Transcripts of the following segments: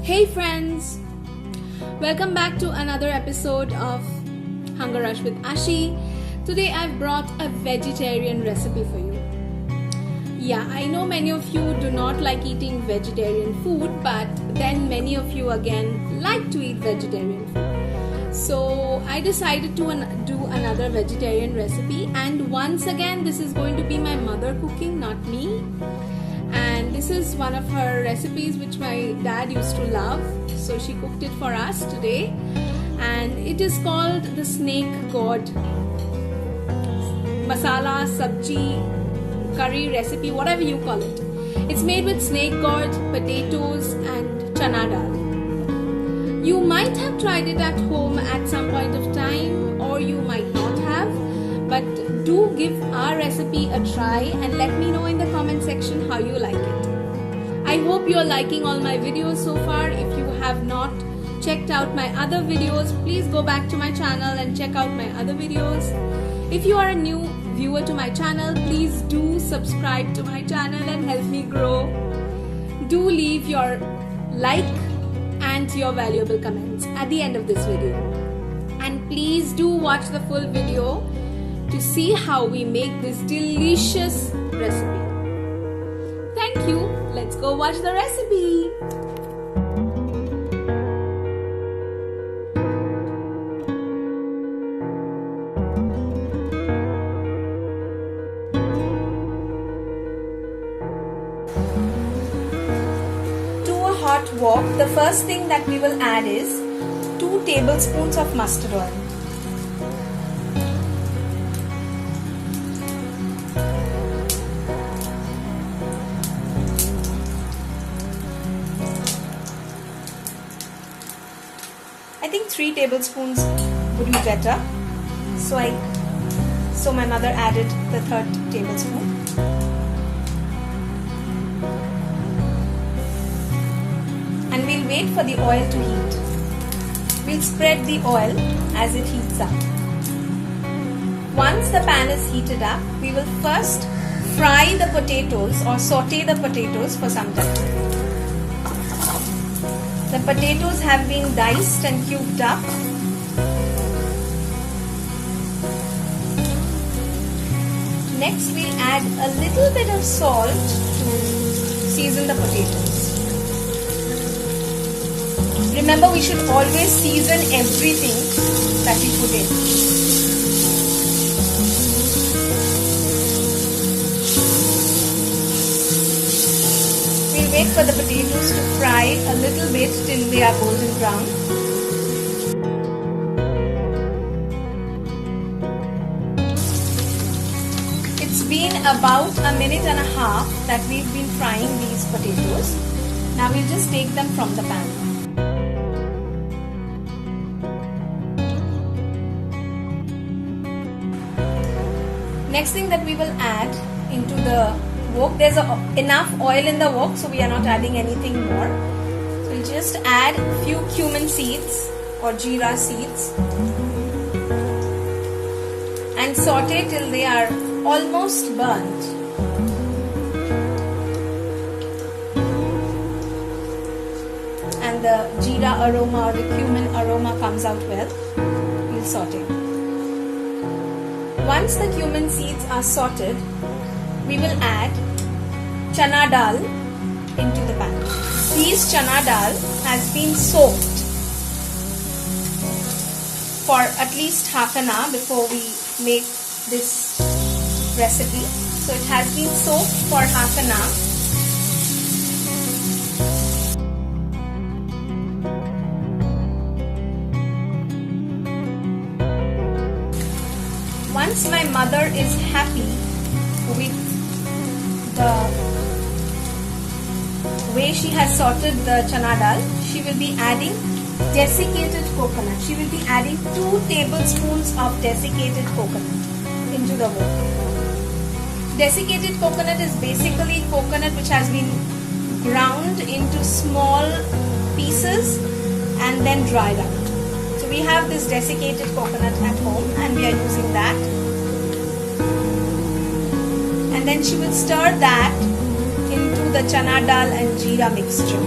Hey friends! Welcome back to another episode of Hunger Rush with Ashi. Today I've brought a vegetarian recipe for you. Yeah, I know many of you do not like eating vegetarian food, but then many of you again like to eat vegetarian food. So I decided to do another vegetarian recipe, and once again this is going to be my mother cooking, not me. And this is one of her recipes which my dad used to love, so she cooked it for us today, and it is called the snake gourd masala sabji curry recipe, whatever you call it. It's made with snake gourd, potatoes and chana dal. You might have tried it at home at some point of time, or you might not have, but do give our recipe a try and let me know in the comment section how you like it. I hope you're liking all my videos so far. If you have not checked out my other videos, please go back to my channel and check out my other videos. If you are a new viewer to my channel, please do subscribe to my channel and help me grow. Do leave your like and your valuable comments at the end of this video. And please do watch the full video to see how we make this delicious recipe. Thank you. Let's go watch the recipe. To a hot wok, the first thing that we will add is 2 tablespoons of mustard oil. I think 3 tablespoons would be better. So my mother added the 3rd tablespoon. And we'll wait for the oil to heat. We'll spread the oil as it heats up. Once the pan is heated up, we will first fry the potatoes or saute the potatoes for some time. The potatoes have been diced and cubed up. Next, we'll add a little bit of salt to season the potatoes. Remember, we should always season everything that we put in. Wait for the potatoes to fry a little bit till they are golden brown. It's been about a minute and a half that we've been frying these potatoes. Now we'll just take them from the pan. Next thing that we will add into the wok, there's enough oil in the wok, so we are not adding anything more. So we'll just add a few cumin seeds or jeera seeds and saute till they are almost burnt. And the jeera aroma or the cumin aroma comes out well. We'll saute. Once the cumin seeds are sauteed, we will add chana dal into the pan. This chana dal has been soaked for at least half an hour before we make this recipe. So it has been soaked for half an hour. Once my mother is happy with the way she has sorted the chana dal, she will be adding desiccated coconut. She will be adding 2 tablespoons of desiccated coconut into the wok. Desiccated coconut is basically coconut which has been ground into small pieces and then dried out. So we have this desiccated coconut at home and we are using that. And then she will stir that into the chana dal and jeera mixture.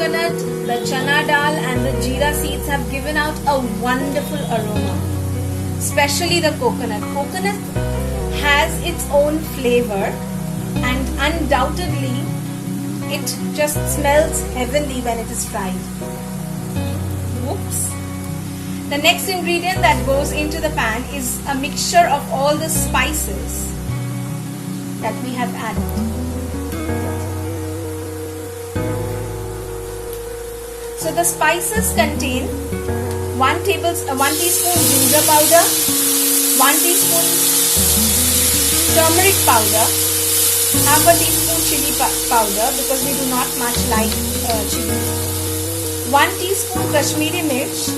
coconut, the chana dal and the jeera seeds have given out a wonderful aroma. Especially the coconut. Coconut has its own flavor and undoubtedly it just smells heavenly when it is fried. Whoops. The next ingredient that goes into the pan is a mixture of all the spices that we have added. So the spices contain 1 teaspoon ginger powder, 1 teaspoon turmeric powder, half a teaspoon chili powder because we do not much like chili, 1 teaspoon Kashmiri mirch,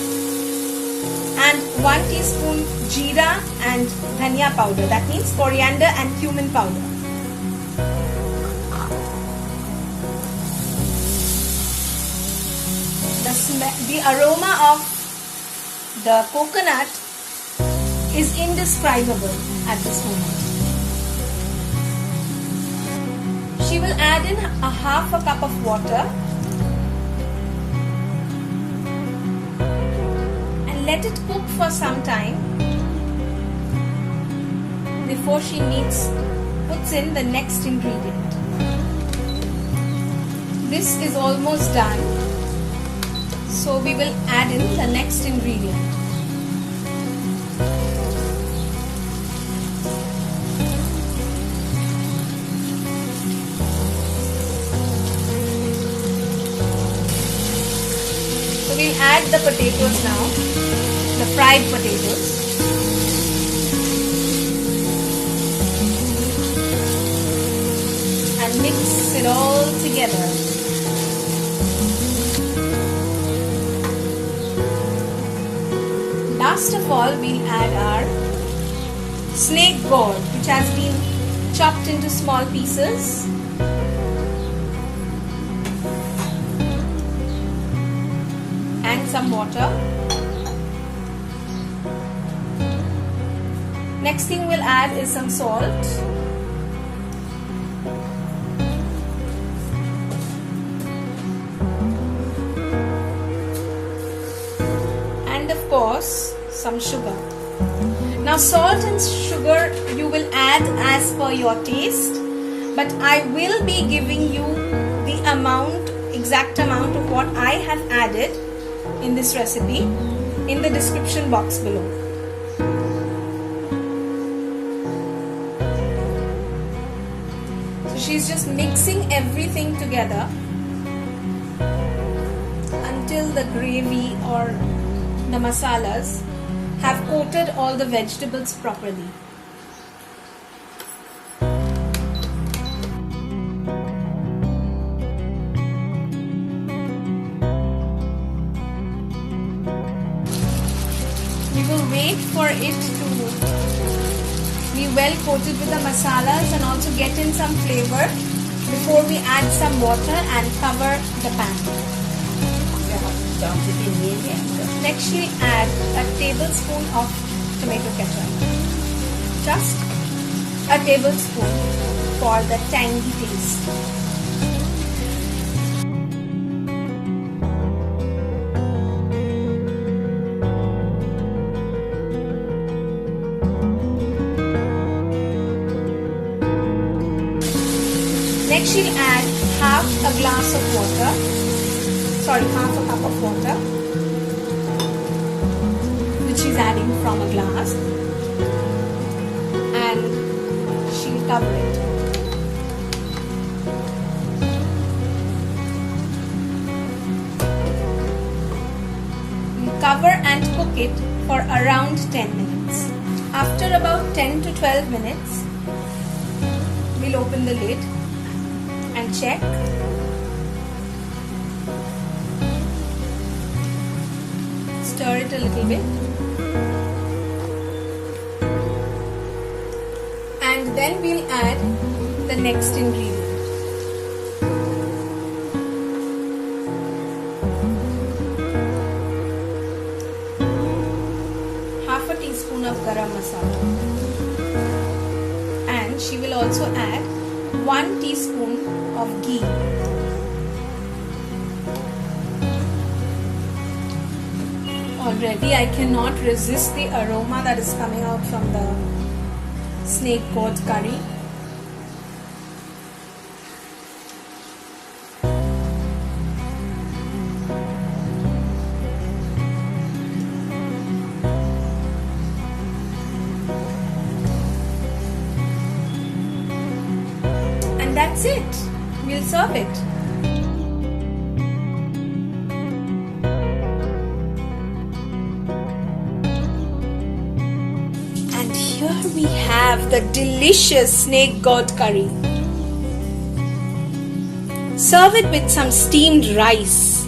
and 1 teaspoon jeera and dhania powder. That means coriander and cumin powder. The aroma of the coconut is indescribable at this moment. She will add in a half a cup of water and let it cook for some time before she puts in the next ingredient. This is almost done. So we will add in the next ingredient. So we'll add the potatoes now, the fried potatoes. And mix it all together. Last of all, we'll add our snake gourd, which has been chopped into small pieces. And some water. Next thing we'll add is some salt. And of course, some sugar. Now salt and sugar you will add as per your taste, but I will be giving you the exact amount of what I have added in this recipe in the description box below. So she's just mixing everything together until the gravy or the masalas have coated all the vegetables properly. We will wait for it to be well coated with the masalas and also get in some flavor before we add some water and cover the pan. Next we'll add a tablespoon of tomato ketchup. Just a tablespoon for the tangy taste. Next she'll add half a cup of water, which she's adding from a glass, and she'll cover it. We'll cover and cook it for around 10 minutes. After about 10 to 12 minutes, we'll open the lid and check. Stir it a little bit. And then we'll add the next ingredient. Half a teaspoon of garam masala. And she will also add 1 teaspoon of ghee. already. I cannot resist the aroma that is coming out from the snake gourd curry. And that's it. We'll serve it. And here we have the delicious snake gourd curry. Serve it with some steamed rice.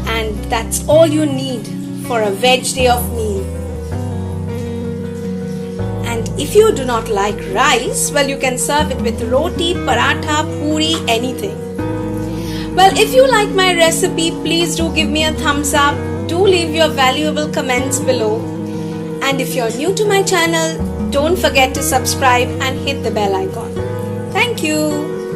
And that's all you need for a veg day of meal. And if you do not like rice, well, you can serve it with roti, paratha, puri, anything. Well, if you like my recipe, please do give me a thumbs up. Do leave your valuable comments below. And if you're new to my channel, don't forget to subscribe and hit the bell icon. Thank you.